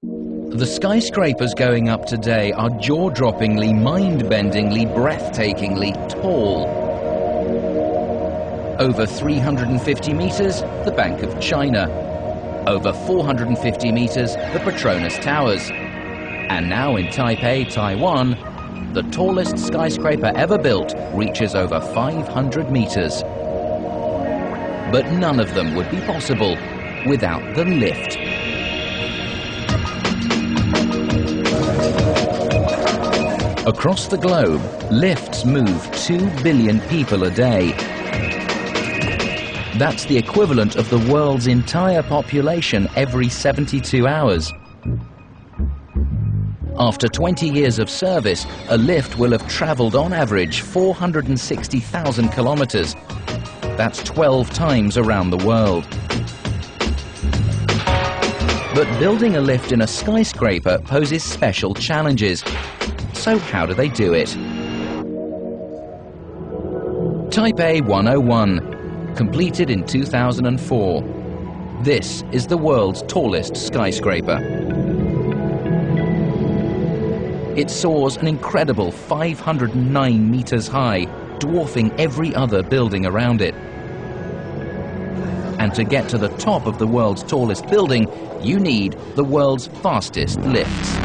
The skyscrapers going up today are jaw-droppingly, mind-bendingly, breathtakingly tall. Over 350 meters, the Bank of China. Over 450 meters, the Petronas Towers. And now in Taipei, Taiwan, the tallest skyscraper ever built reaches over 500 meters. But none of them would be possible without the lift. Across the globe, lifts move 2 billion people a day. That's the equivalent of the world's entire population every 72 hours. After 20 years of service, a lift will have traveled on average 460,000 kilometers. That's 12 times around the world. But building a lift in a skyscraper poses special challenges. So how do they do it? Taipei 101, completed in 2004. This is the world's tallest skyscraper. It soars an incredible 509 meters high, dwarfing every other building around it. And to get to the top of the world's tallest building, you need the world's fastest lifts.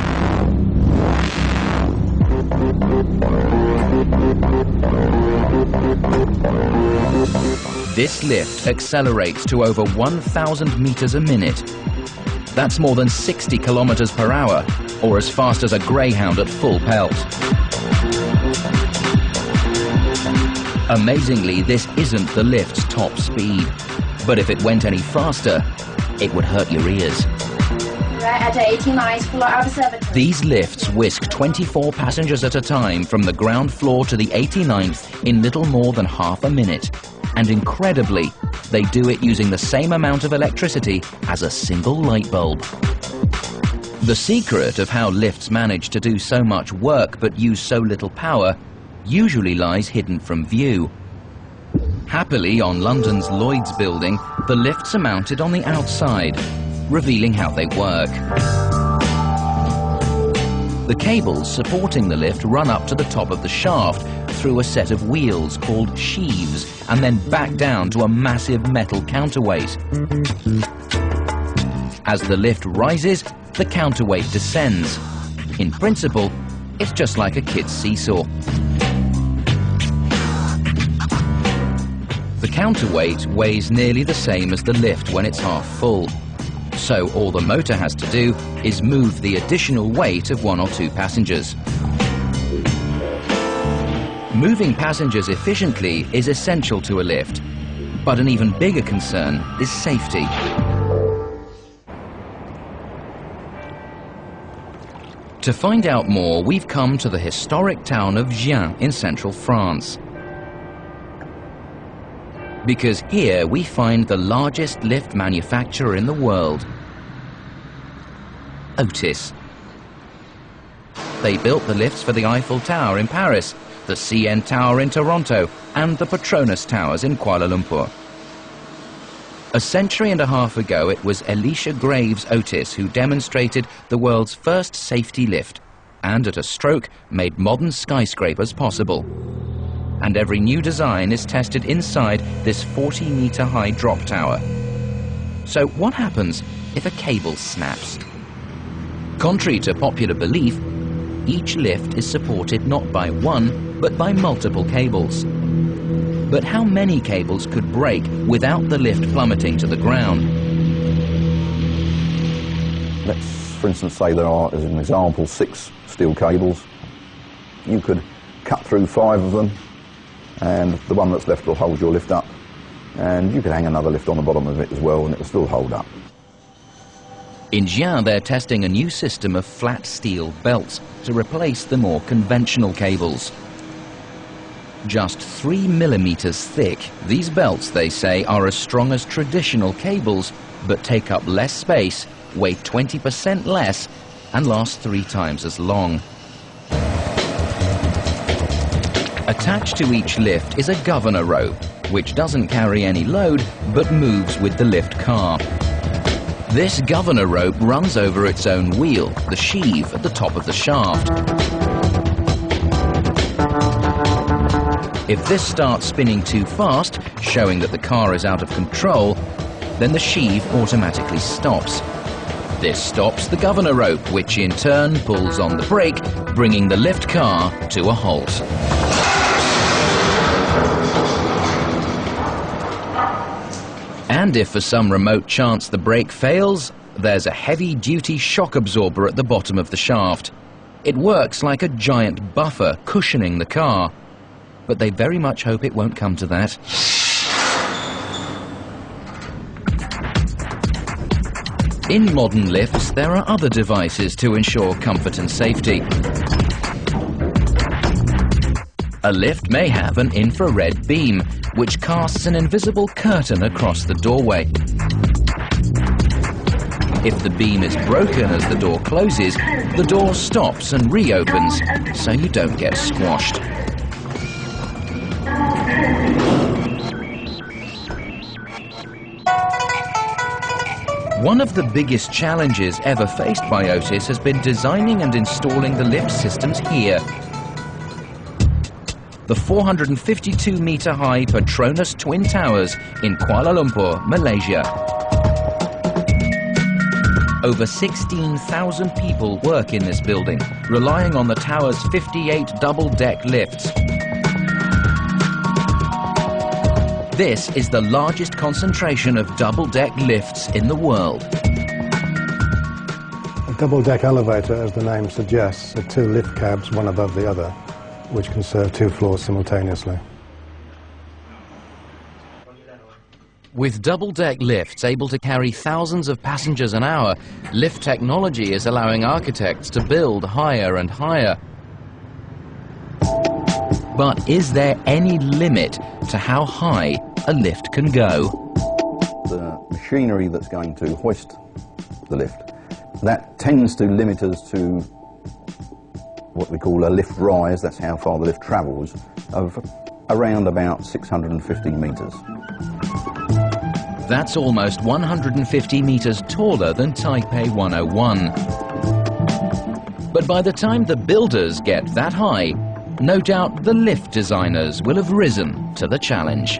This lift accelerates to over 1,000 meters a minute. That's more than 60 kilometers per hour, or as fast as a greyhound at full pelt. Amazingly, this isn't the lift's top speed. But if it went any faster, it would hurt your ears. At 89th floor observatory. These lifts whisk 24 passengers at a time from the ground floor to the 89th in little more than half a minute. And incredibly, they do it using the same amount of electricity as a single light bulb. The secret of how lifts manage to do so much work but use so little power usually lies hidden from view. Happily, on London's Lloyd's building, the lifts are mounted on the outside, revealing how they work. The cables supporting the lift run up to the top of the shaft through a set of wheels called sheaves and then back down to a massive metal counterweight. As the lift rises, the counterweight descends. In principle, it's just like a kid's seesaw. The counterweight weighs nearly the same as the lift when it's half full. So all the motor has to do is move the additional weight of 1 or 2 passengers. Moving passengers efficiently is essential to a lift, but an even bigger concern is safety. To find out more, we've come to the historic town of Gien in central France. Because here we find the largest lift manufacturer in the world, Otis. They built the lifts for the Eiffel Tower in Paris, the CN Tower in Toronto, and the Petronas Towers in Kuala Lumpur. A century and a half ago, it was Elisha Graves Otis who demonstrated the world's first safety lift, and at a stroke made modern skyscrapers possible. And every new design is tested inside this 40-meter-high drop tower. So what happens if a cable snaps? Contrary to popular belief, each lift is supported not by one, but by multiple cables. But how many cables could break without the lift plummeting to the ground? Let's, for instance, say there are, as an example, 6 steel cables. You could cut through 5 of them, and the one that's left will hold your lift up. And you could hang another lift on the bottom of it as well, and it will still hold up. In Gien, they're testing a new system of flat steel belts to replace the more conventional cables. Just 3 millimeters thick, these belts, they say, are as strong as traditional cables, but take up less space, weigh 20% less, and last 3 times as long. Attached to each lift is a governor rope, which doesn't carry any load, but moves with the lift car. This governor rope runs over its own wheel, the sheave at the top of the shaft. If this starts spinning too fast, showing that the car is out of control, then the sheave automatically stops. This stops the governor rope, which in turn pulls on the brake, bringing the lift car to a halt. And if for some remote chance the brake fails, there's a heavy-duty shock absorber at the bottom of the shaft. It works like a giant buffer, cushioning the car. But they very much hope it won't come to that. In modern lifts, there are other devices to ensure comfort and safety. A lift may have an infrared beam, which casts an invisible curtain across the doorway. If the beam is broken as the door closes, the door stops and reopens, so you don't get squashed. One of the biggest challenges ever faced by Otis has been designing and installing the lift systems here. The 452-metre-high Petronas Twin Towers in Kuala Lumpur, Malaysia. Over 16,000 people work in this building, relying on the tower's 58 double-deck lifts. This is the largest concentration of double-deck lifts in the world. A double-deck elevator, as the name suggests, are two lift cabs, one above the other, which can serve two floors simultaneously. With double-deck lifts able to carry thousands of passengers an hour, lift technology is allowing architects to build higher and higher. But is there any limit to how high a lift can go? The machinery that's going to hoist the lift, that tends to limit us to what we call a lift rise, that's how far the lift travels, of around about 650 metres. That's almost 150 metres taller than Taipei 101. But by the time the builders get that high, no doubt the lift designers will have risen to the challenge.